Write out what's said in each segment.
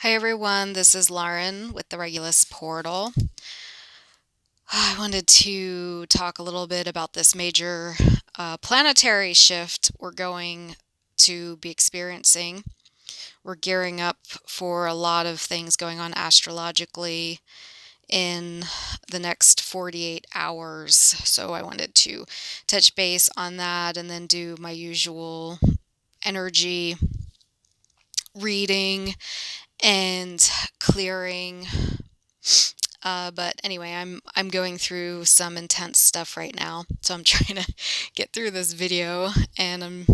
Hi everyone, this is Lauren with the Regulus Portal. I wanted to talk a little bit about this major planetary shift we're going to be experiencing. We're gearing up for a lot of things going on astrologically in the next 48 hours. So I wanted to touch base on that and then do my usual energy reading and clearing. But anyway, I'm going through some intense stuff right now, so I'm trying to get through this video, and I'm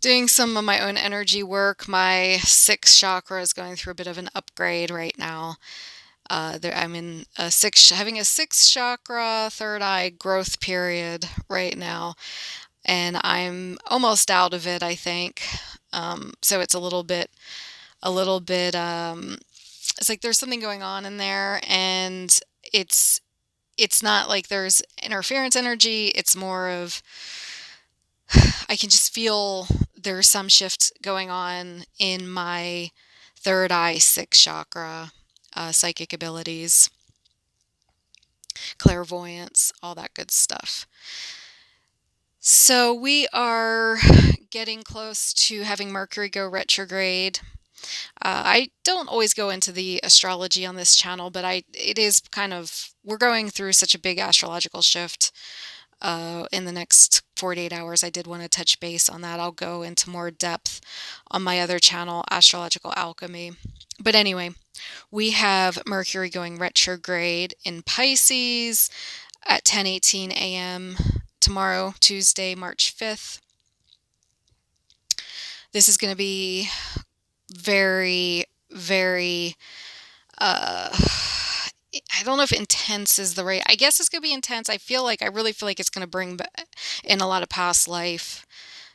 doing some of my own energy work. My sixth chakra is going through a bit of an upgrade right now. I'm in having a sixth chakra, third eye growth period right now, and I'm almost out of it, I think. So it's a little bit it's like there's something going on in there, and it's it's not like there's interference energy. It's more of I can just feel there's some shift going on in my third eye, sixth chakra, psychic abilities, clairvoyance, all that good stuff. So we are getting close to having Mercury go retrograde. I don't always go into the astrology on this channel, but it is kind of, we're going through such a big astrological shift in the next 48 hours. I did want to touch base on that. I'll go into more depth on my other channel, Astrological Alchemy. But anyway, we have Mercury going retrograde in Pisces at 10:18 a.m. tomorrow, Tuesday, March 5th. This is going to be very, very, uh, I don't know if intense is the right, I guess it's going to be intense. I really feel like it's going to bring in a lot of past life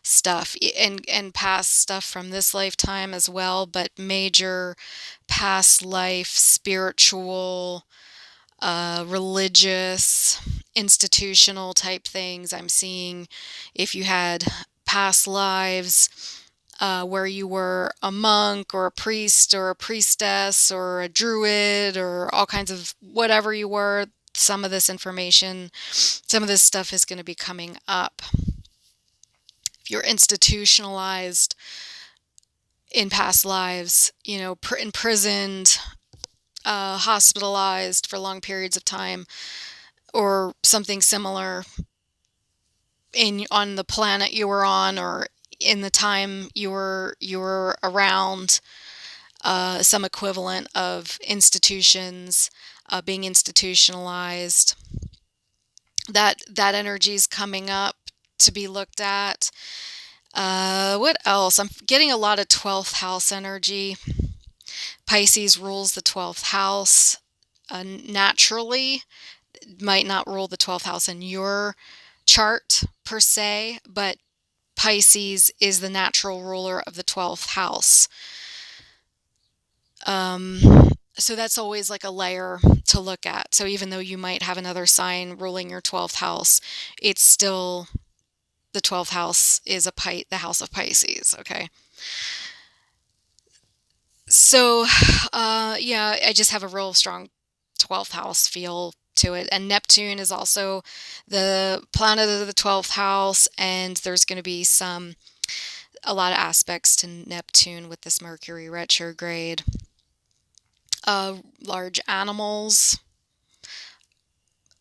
stuff and past stuff from this lifetime as well, but major past life, spiritual, religious, institutional type things. I'm seeing if you had past lives where you were a monk or a priest or a priestess or a druid or all kinds of whatever you were, some of this information, some of this stuff is going to be coming up. If you're institutionalized in past lives, imprisoned, hospitalized for long periods of time, or something similar on the planet you were on, or in the time you were around, some equivalent of institutions, being institutionalized. That energy is coming up to be looked at. What else? I'm getting a lot of 12th house energy. Pisces rules the 12th house naturally. It might not rule the 12th house in your chart per se, but Pisces is the natural ruler of the 12th house. So that's always like a layer to look at. So even though you might have another sign ruling your 12th house, it's still the 12th house is the house of Pisces, okay? So, yeah, I just have a real strong 12th house feel to it. And Neptune is also the planet of the 12th house, and there's going to be a lot of aspects to Neptune with this Mercury retrograde. Large animals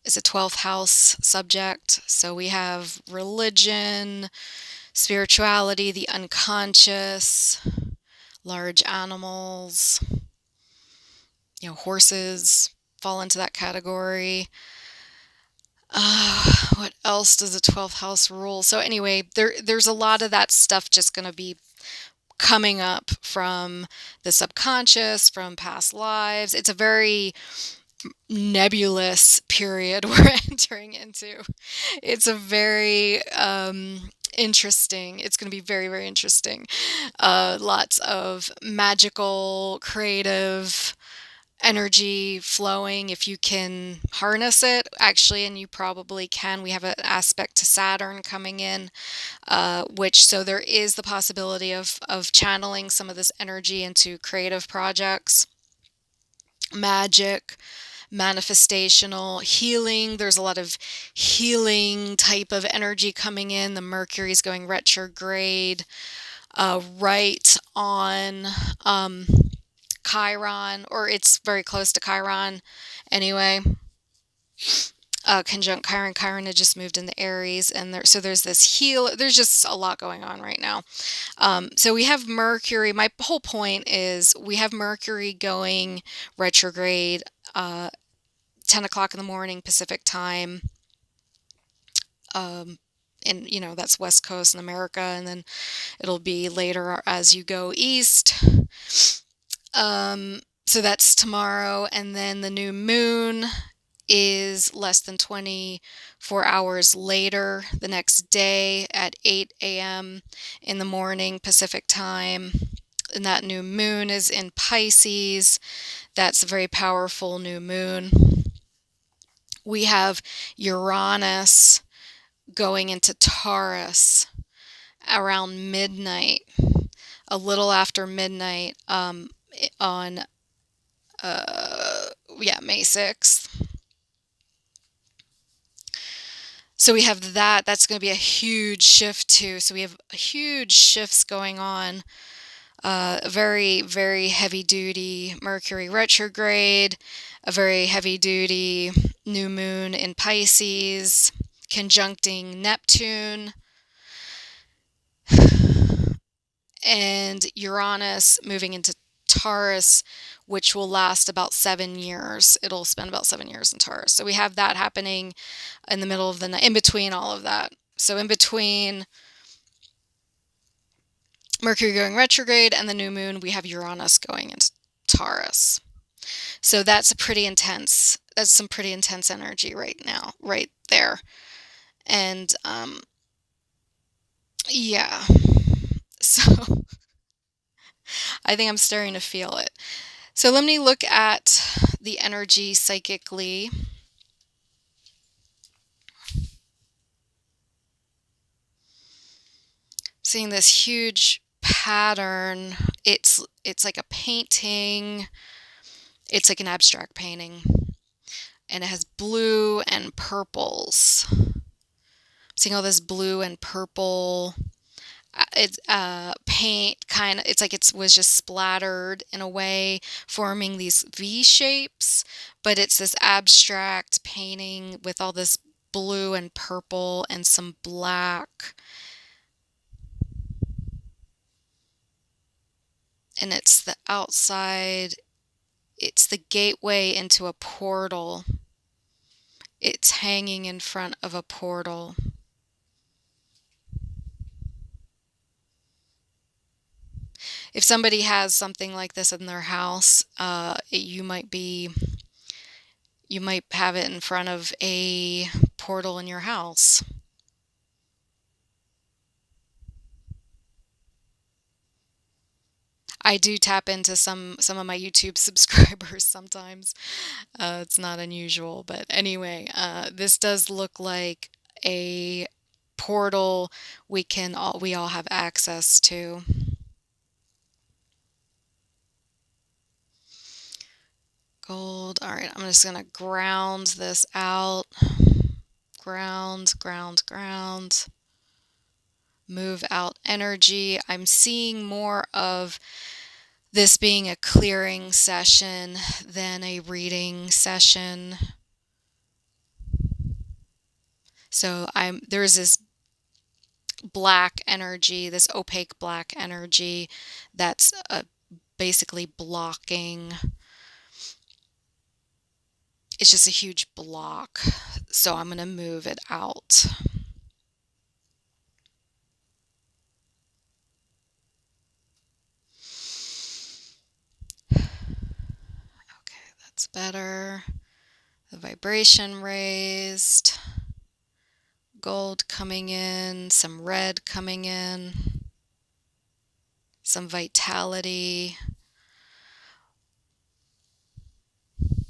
is a 12th house subject. So we have religion, spirituality, the unconscious, large animals, horses fall into that category. What else does the 12th house rule? So anyway, there's a lot of that stuff just going to be coming up from the subconscious, from past lives. It's a very nebulous period we're entering into. It's a very interesting. It's going to be very, very interesting. Lots of magical, creative energy flowing if you can harness it, actually, and you probably can. We have an aspect to Saturn coming in, so there is the possibility of channeling some of this energy into creative projects, magic, manifestational, healing. There's a lot of healing type of energy coming in. The Mercury's going retrograde right on Chiron, or it's very close to Chiron anyway. Conjunct Chiron. Chiron had just moved into Aries, and so there's this there's just a lot going on right now. So we have Mercury. My whole point is we have Mercury going retrograde 10 o'clock in the morning Pacific time. And that's West Coast in America, and then it'll be later as you go east. So that's tomorrow, and then the new moon is less than 24 hours later, the next day at 8 a.m. in the morning Pacific time. And that new moon is in Pisces. That's a very powerful new moon. We have Uranus going into Taurus around midnight, a little after midnight on May 6th. So we have that. That's going to be a huge shift too. So we have huge shifts going on. A very, very heavy duty Mercury retrograde, a very heavy duty new moon in Pisces, conjuncting Neptune, and Uranus moving into Taurus, which will last about 7 years. It'll spend about 7 years in Taurus. So we have that happening in the middle of the night, in between all of that. So in between Mercury going retrograde and the new moon, we have Uranus going into Taurus. So that's some pretty intense energy right now, right there. And yeah. So I think I'm starting to feel it. So let me look at the energy psychically. Seeing this huge pattern. It's like a painting. It's like an abstract painting. And it has blue and purples. I'm seeing all this blue and purple. It's paint kind of, it's like it was just splattered in a way, forming these V shapes, but it's this abstract painting with all this blue and purple and some black. And it's the outside, it's the gateway into a portal. It's hanging in front of a portal. If somebody has something like this in their house, you might have it in front of a portal in your house. I do tap into some of my YouTube subscribers sometimes. It's not unusual, but anyway, this does look like a portal we all have access to. Gold. All right, I'm just going to ground this out. Ground, ground, ground. Move out energy. I'm seeing more of this being a clearing session than a reading session. So there's this black energy, this opaque black energy that's basically blocking. It's just a huge block. So I'm going to move it out. Okay, that's better. The vibration raised. Gold coming in, some red coming in, some vitality.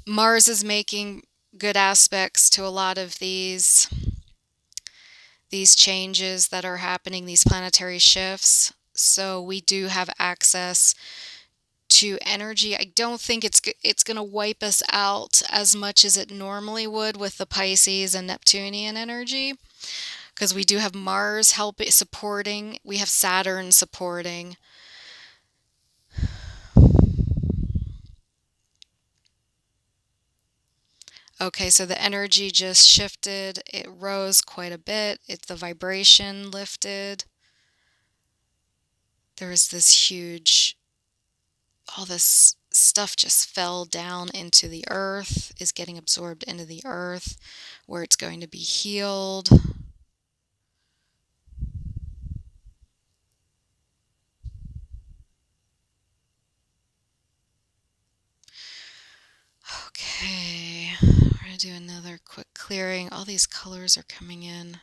Mars is making good aspects to a lot of these changes that are happening, these planetary shifts. So we do have access to energy. I don't think it's going to wipe us out as much as it normally would with the Pisces and Neptunian energy, because we do have Mars helping supporting, we have Saturn supporting. Okay, so the energy just shifted. It rose quite a bit. The vibration lifted. There was this huge, all this stuff just fell down into the earth, is getting absorbed into the earth, where it's going to be healed. Okay, we're going to do another quick clearing. All these colors are coming in.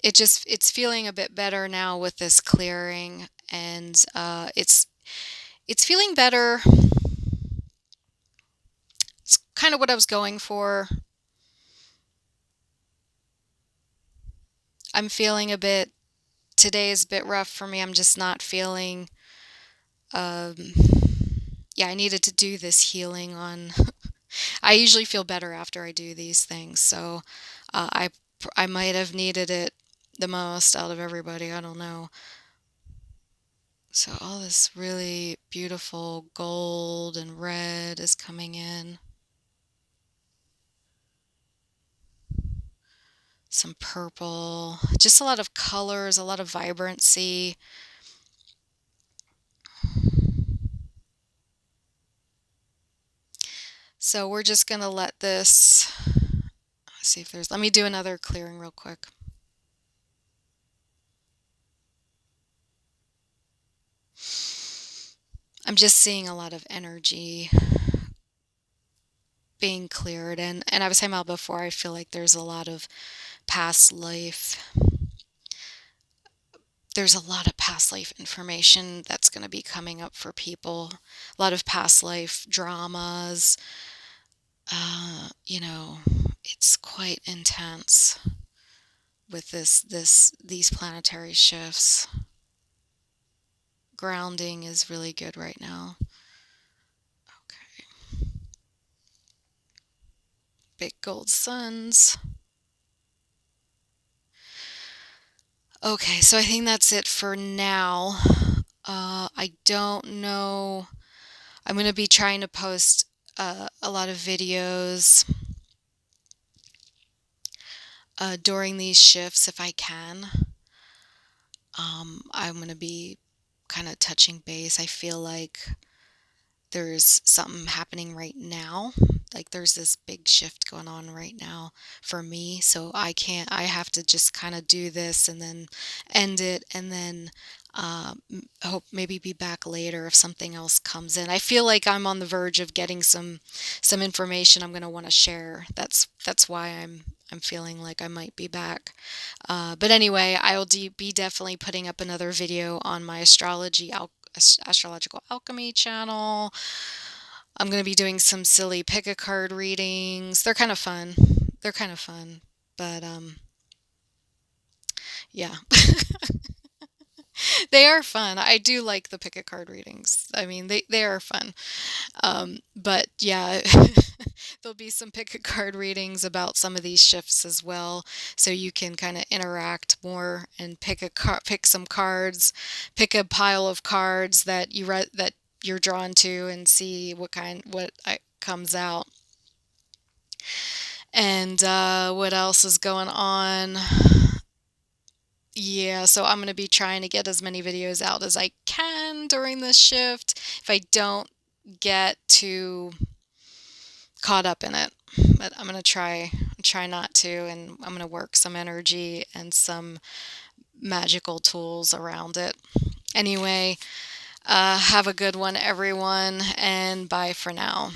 It's feeling a bit better now with this clearing, and it's feeling better. It's kind of what I was going for. I'm feeling a bit, today is a bit rough for me. I'm just not feeling, um, yeah, I needed to do this healing on, I usually feel better after I do these things. So uh, I, I might have needed it the most out of everybody. I don't know. So all this really beautiful gold and red is coming in. Some purple, just a lot of colors, a lot of vibrancy. So we're just going to let this, let's see if there's, let me do another clearing real quick. I'm just seeing a lot of energy being cleared. And I was saying about before, I feel like there's a lot of past life. There's a lot of past life information that's going to be coming up for people. A lot of past life dramas. You know, it's quite intense with these planetary shifts. Grounding is really good right now. Okay. Big gold suns. Okay, so I think that's it for now. I don't know. I'm going to be trying to post a lot of videos during these shifts if I can. I'm going to be kind of touching base. I feel like there's something happening right now. Like there's this big shift going on right now for me. So I have to just kind of do this and then end it, and then hope maybe be back later if something else comes in. I feel like I'm on the verge of getting some information I'm going to want to share. That's why I'm feeling like I might be back. But anyway, I'll be definitely putting up another video on my astrological alchemy channel. I'm going to be doing some silly pick a card readings. They're kind of fun. They're kind of fun. But yeah. They are fun. I do like the pick a card readings. I mean, they are fun. But yeah, there'll be some pick a card readings about some of these shifts as well, so you can kind of interact more and pick some cards, pick a pile of cards that you're drawn to, and see what comes out. And what else is going on? Yeah, so I'm going to be trying to get as many videos out as I can during this shift. If I don't get too caught up in it, but I'm going to try not to, and I'm going to work some energy and some magical tools around it. Anyway, have a good one, everyone, and bye for now.